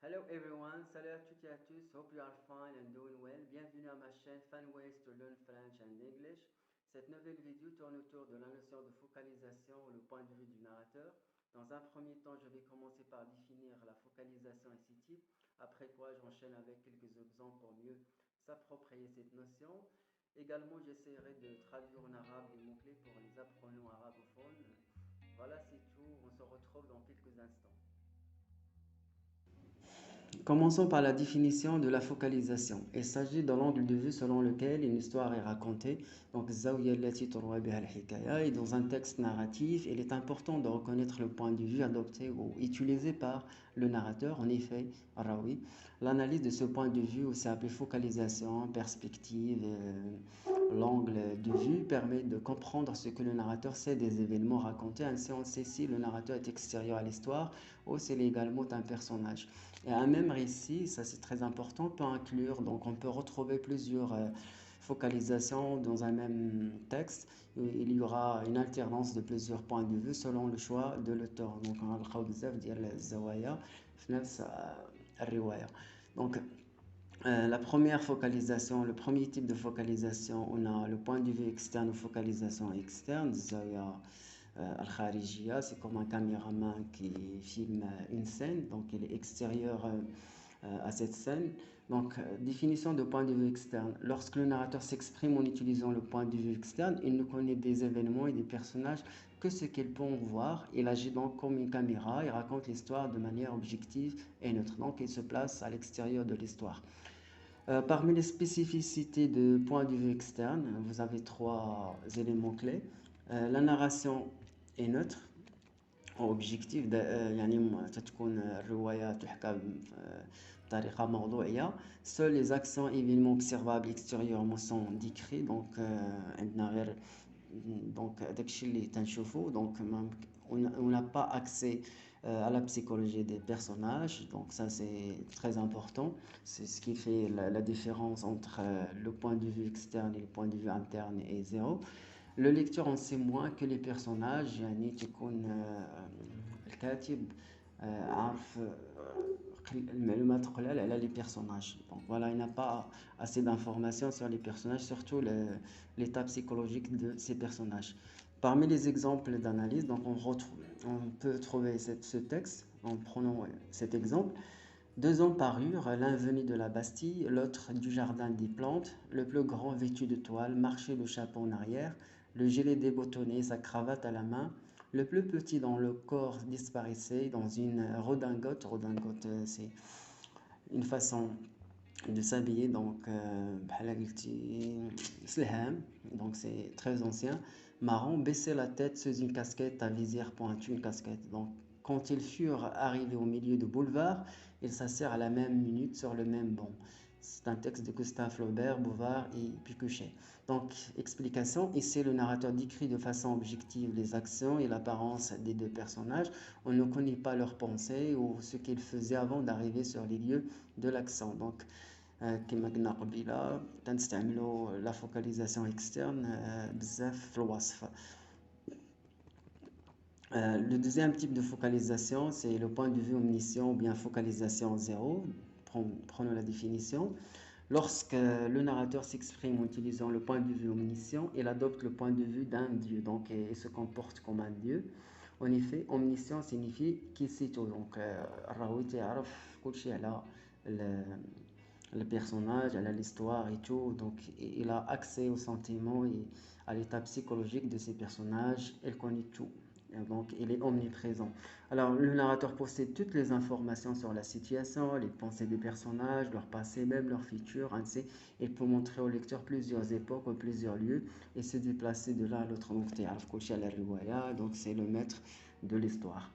Hello everyone, salut à toutes et à tous, hope you are fine and doing well. Bienvenue à ma chaîne Fun Ways to Learn French and English. Cette nouvelle vidéo tourne autour de la notion de focalisation ou le point de vue du narrateur. Dans un premier temps, je vais commencer par définir la focalisation et ses types, après quoi j'enchaîne avec quelques exemples pour mieux s'approprier cette notion. Également, j'essaierai de traduire en arabe les mots-clés pour les apprenants arabophones. Voilà, c'est tout, on se retrouve dans quelques instants. Commençons par la définition de la focalisation. Il s'agit de l'angle de vue selon lequel une histoire est racontée. Donc, et dans un texte narratif, il est important de reconnaître le point de vue adopté ou utilisé par le narrateur. En effet, rawi, l'analyse de ce point de vue, aussi appelé focalisation, perspective, l'angle de vue permet de comprendre ce que le narrateur sait des événements racontés. Ainsi, on sait si le narrateur est extérieur à l'histoire ou s'il est également un personnage. Et un même récit, ça c'est très important, peut inclure, donc on peut retrouver plusieurs focalisations dans un même texte. Il y aura une alternance de plusieurs points de vue selon le choix de l'auteur. Donc on a بزاف ديال الزوايا في نفس الرواية. Donc la première focalisation, le premier type de focalisation, on a le point de vue externe ou focalisation externe, الزاوية الخارجية, c'est comme un caméraman qui filme une scène, donc il est extérieur à cette scène. Donc, définition de point de vue externe. Lorsque le narrateur s'exprime en utilisant le point de vue externe, il ne connaît des événements et des personnages que ce qu'il peut en voir. Il agit donc comme une caméra, il raconte l'histoire de manière objective et neutre. Donc, il se place à l'extérieur de l'histoire. Parmi les spécificités de point de vue externe, vous avez trois éléments clés. La narration est neutre objectif يعني تتكون الرواية تحكى بطريقة موضوعية. Seuls les actions et événements observables extérieurement sont décrits. Donc عندنا غير donc داكشي اللي تنشوفو. Donc on n'a pas accès à la psychologie des personnages. Donc ça c'est très important. C'est ce qui fait la différence entre le point de vue externe et le point de vue interne est zéro. Le lecteur en sait moins que les personnages. يعني تكون الكاتب عارف المعلومات قلال على les personnages. Donc voilà, il n'a pas assez d'informations sur les personnages, surtout l'état psychologique de ces personnages. Parmi les exemples d'analyse, donc on peut trouver ce texte en prenant cet exemple. Deux hommes parurent, l'un venu de la Bastille, l'autre du jardin des plantes, le plus grand vêtu de toile, marchait le chapeau en arrière, le gilet déboutonné, sa cravate à la main, le plus petit dans le corps disparaissait dans une redingote. Redingote, c'est une façon de s'habiller, donc donc c'est très ancien. Marron baissait la tête sous une casquette à visière pointue, une casquette. Donc quand ils furent arrivés au milieu du boulevard, ils s'assirent à la même minute sur le même banc. C'est un texte de Gustave Flaubert, Bouvard et Picuchet. Donc, explication, ici le narrateur décrit de façon objective les actions et l'apparence des deux personnages. On ne connaît pas leurs pensées ou ce qu'ils faisaient avant d'arriver sur les lieux de l'action. Donc, كما قلنا قبيله تنستعملوا لا فوكاليزاسيون اكسترن بزاف في الوصف. Le deuxième type de focalisation, c'est le point de vue omniscient ou bien focalisation zéro. Prenons la définition. Lorsque le narrateur s'exprime en utilisant le point de vue omniscient, il adopte le point de vue d'un dieu, donc il se comporte comme un dieu. En effet, omniscient signifie qu'il sait tout. Donc, الراوي تعرف كل شيء على le personnage, elle a l'histoire et tout, donc il a accès aux sentiments et à l'état psychologique de ces personnages, elle connaît tout, donc il est omniprésent. Alors le narrateur possède toutes les informations sur la situation, les pensées des personnages, leur passé, même leur futur, ainsi il peut montrer au lecteur plusieurs époques ou plusieurs lieux et se déplacer de l'un à l'autre. Donc c'est le maître de l'histoire.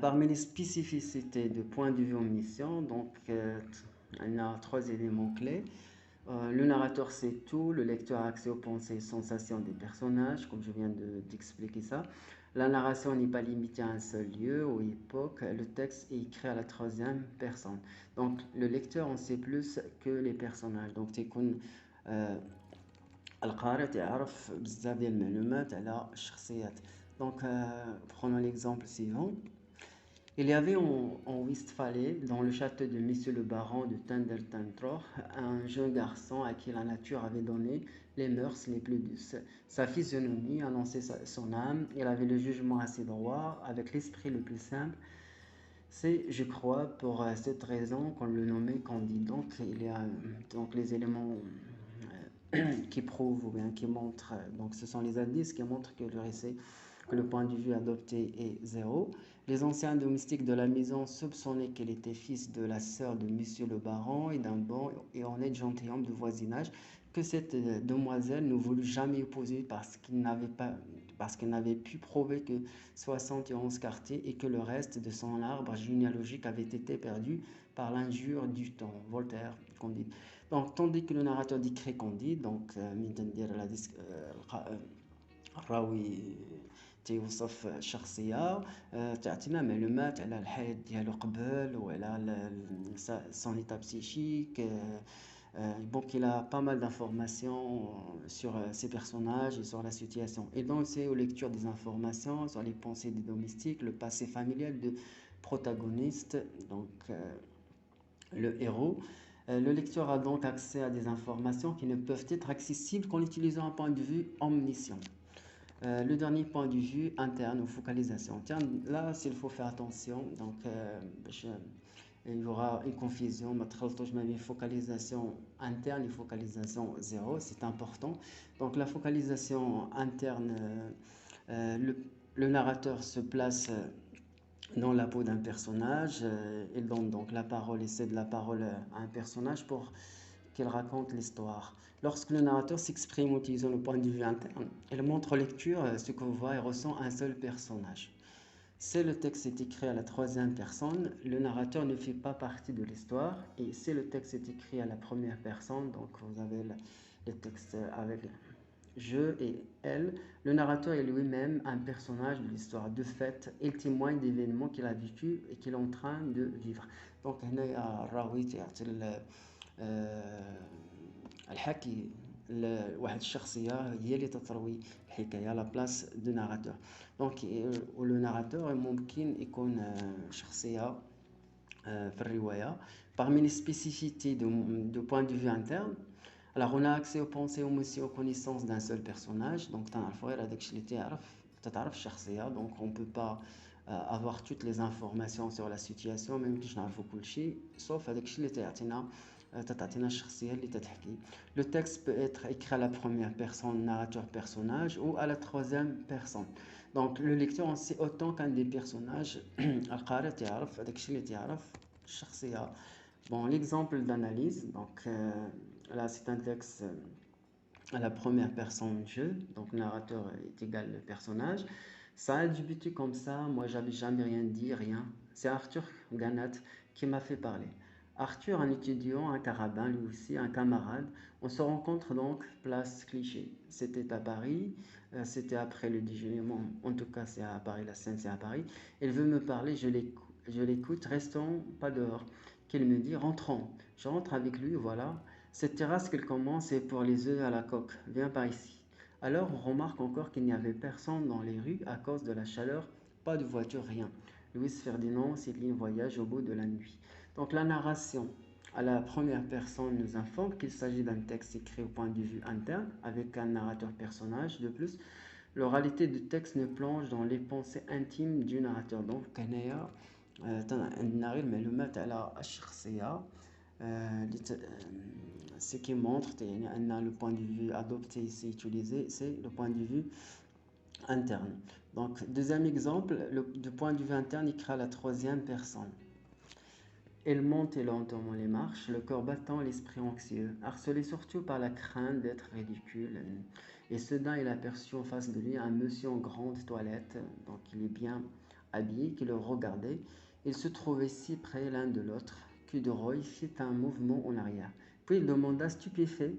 Parmi les spécificités de point de vue omniscient, donc il y a trois éléments clés. Le narrateur sait tout, le lecteur a accès aux pensées et sensations des personnages, comme je viens d'expliquer ça. La narration n'est pas limitée à un seul lieu ou époque, le texte est écrit à la troisième personne. Donc le lecteur en sait plus que les personnages. Donc القارئ تعرف بزاف المعلومات على الشخصيات. Donc prenons l'exemple suivant. Il y avait en Westphalie, dans le château de Monsieur le baron de Tendeltentroch, un jeune garçon à qui la nature avait donné les mœurs les plus douces. Sa physionomie annonçait son âme, il avait le jugement assez droit, avec l'esprit le plus simple. C'est, je crois, pour cette raison qu'on le nommait Candide. Donc, il y a donc les éléments qui prouvent ou bien qui montrent, donc ce sont les indices qui montrent que le récit, que le point de vue adopté est zéro. Les anciens domestiques de la maison soupçonnaient qu'il était fils de la sœur de Monsieur le baron et d'un bon et honnête gentilhomme de voisinage, que cette demoiselle ne voulut jamais épouser parce qu'il n'avait pu prouver que 71 quartiers et que le reste de son arbre généalogique avait été perdu par l'injure du temps. Voltaire, Candide. Donc, tandis que le narrateur décrit Candide, donc الراوي تيوصف شخصية تعطينا معلومات على الحياة ديالو قبل وعلى son état psychique. Donc il a pas mal d'informations sur ces personnages et sur la situation. Et donc c'est aux lectures des informations sur les pensées des domestiques, le passé familial de protagoniste, donc le héros. Le lecteur a donc accès à des informations qui ne peuvent être accessibles qu'en utilisant un point de vue omniscient. Le dernier point de vue interne ou focalisation interne, là s'il faut faire attention, donc il y aura une confusion, une focalisation interne et focalisation zéro, c'est important. Donc la focalisation interne, le narrateur se place dans la peau d'un personnage, il donne donc la parole et cède la parole à un personnage pour qu'il raconte l'histoire. Lorsque le narrateur s'exprime en utilisant le point de vue interne, il montre aux lecteurs ce que voit et ressent un seul personnage. Si le texte est écrit à la troisième personne, le narrateur ne fait pas partie de l'histoire. Et si le texte est écrit à la première personne, donc vous avez le texte avec je et elle, le narrateur est lui-même un personnage de l'histoire. De fait, il témoigne d'événements qu'il a vécu et qu'il est en train de vivre. Donc, هنا الراوي تعطي الحكي لواحد الشخصية هي اللي تتروي الحكاية على بلاص دو ناراتور. دونك لو ناراتور ممكن يكون شخصية في الرواية. Parmi les spécificités de point de vue interne, alors on a accès aux pensées, aux émotions, aux connaissances d'un seul personnage. Donc تعرف غير هذاك الشيء اللي تعرف الشخصية. Donc on peut pas avoir toutes les informations sur la situation, ما يمكنش نعرفوا كل شيء sauf هذاك الشيء اللي تعطينا الشخصية اللي تتحكي. Le texte peut être écrit à la première personne, narrateur personnage, ou à la troisième personne. Donc le lecteur en sait autant qu'un des personnages. القارئ تعرف هذاك الشيء اللي تعرف الشخصية. Bon, l'exemple d'analyse, donc là c'est un texte à la première personne je, donc narrateur est égal le personnage. Ça a débuté comme ça, moi j'avais jamais rien dit, rien. C'est Arthur Ganat qui m'a fait parler. Arthur, un étudiant, un carabin, lui aussi, un camarade. On se rencontre donc place Cliché. C'était à Paris, c'était après le déjeuner. Bon, en tout cas, c'est à Paris, la scène, c'est à Paris. Il veut me parler, je l'écoute, restons pas dehors. Qu'il me dit, rentrons. Je rentre avec lui, voilà. Cette terrasse qu'il commence, c'est pour les œufs à la coque. Viens par ici. Alors, on remarque encore qu'il n'y avait personne dans les rues à cause de la chaleur, pas de voiture, rien. Louis Ferdinand, Céline voyage au bout de la nuit. Donc la narration à la première personne nous informe qu'il s'agit d'un texte écrit au point de vue interne avec un narrateur personnage. De plus, l'oralité du texte nous plonge dans les pensées intimes du narrateur. Donc هنايا نعطي المعلومات على الشخصية ce qui montre le point de vue adopté ici utilisé, c'est le point de vue interne. Donc deuxième exemple, du point de vue interne écrit à la troisième personne. Elle montait lentement les marches, le cœur battant, l'esprit anxieux, harcelé surtout par la crainte d'être ridicule. Et soudain, il aperçut en face de lui un monsieur en grande toilette, donc il est bien habillé, qui le regardait. Ils se trouvaient si près l'un de l'autre que Roy fit un mouvement en arrière. Puis il demanda stupéfait.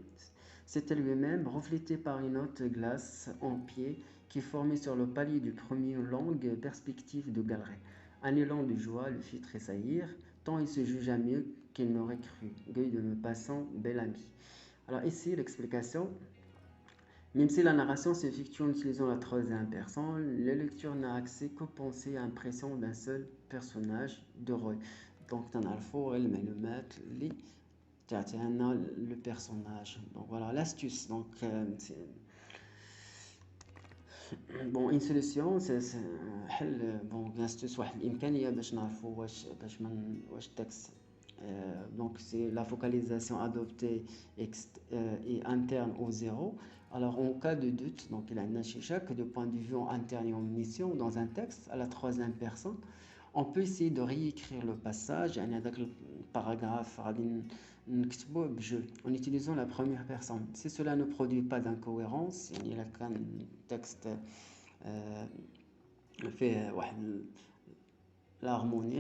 C'était lui-même, reflété par une haute glace en pied qui formait sur le palier du premier une longue perspective de galerie. Un élan de joie le fit tressaillir, tant il se jugea mieux qu'il n'aurait cru. Gueule de me passant, bel ami. Alors ici, l'explication, Même si la narration s'effectue en utilisant la troisième personne, le lecteur n'a accès qu'aux pensées et impressions d'un seul personnage de rôle. Donc, t'en as le faux, le maître, le personnage. Donc voilà l'astuce. Donc, bon, une solution, c'est حل bon l'astuce واحد الإمكانية باش نعرفوا باش من واش التكست donc c'est la focalisation adoptée et interne au zéro. Alors en cas de doute, donc il a un que de point de vue interne et omniscient dans un texte à la troisième personne, on peut essayer de réécrire le passage, يعني هذاك paragraphe غادي نكتبوه بجو en utilisant la première personne. Si cela ne produit pas d'incohérence, يعني إلا كان التكست فيه واحد l'harmonie,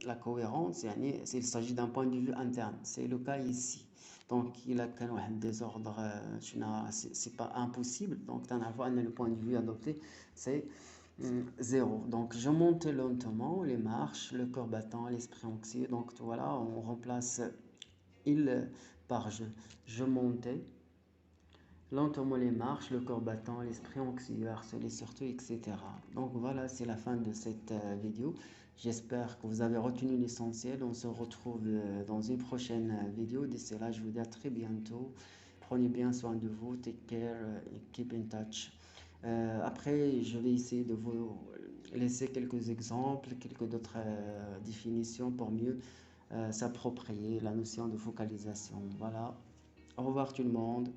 la cohérence, يعني s'il s'agit d'un point de vue interne. C'est le cas ici. Donc, il a quand même un désordre, c'est pas impossible. Donc, le point de vue adopté, c'est 0. Donc, je montais lentement les marches, le corps battant, l'esprit anxieux. Donc, voilà, on remplace il par je. Je montais lentement les marches, le corps battant, l'esprit anxieux, harcelé surtout, etc. Donc voilà, c'est la fin de cette vidéo. J'espère que vous avez retenu l'essentiel. On se retrouve dans une prochaine vidéo. D'ici là, je vous dis à très bientôt. Prenez bien soin de vous, take care et keep in touch. Après, je vais essayer de vous laisser quelques exemples, quelques d'autres définitions pour mieux s'approprier la notion de focalisation. Voilà. Au revoir tout le monde.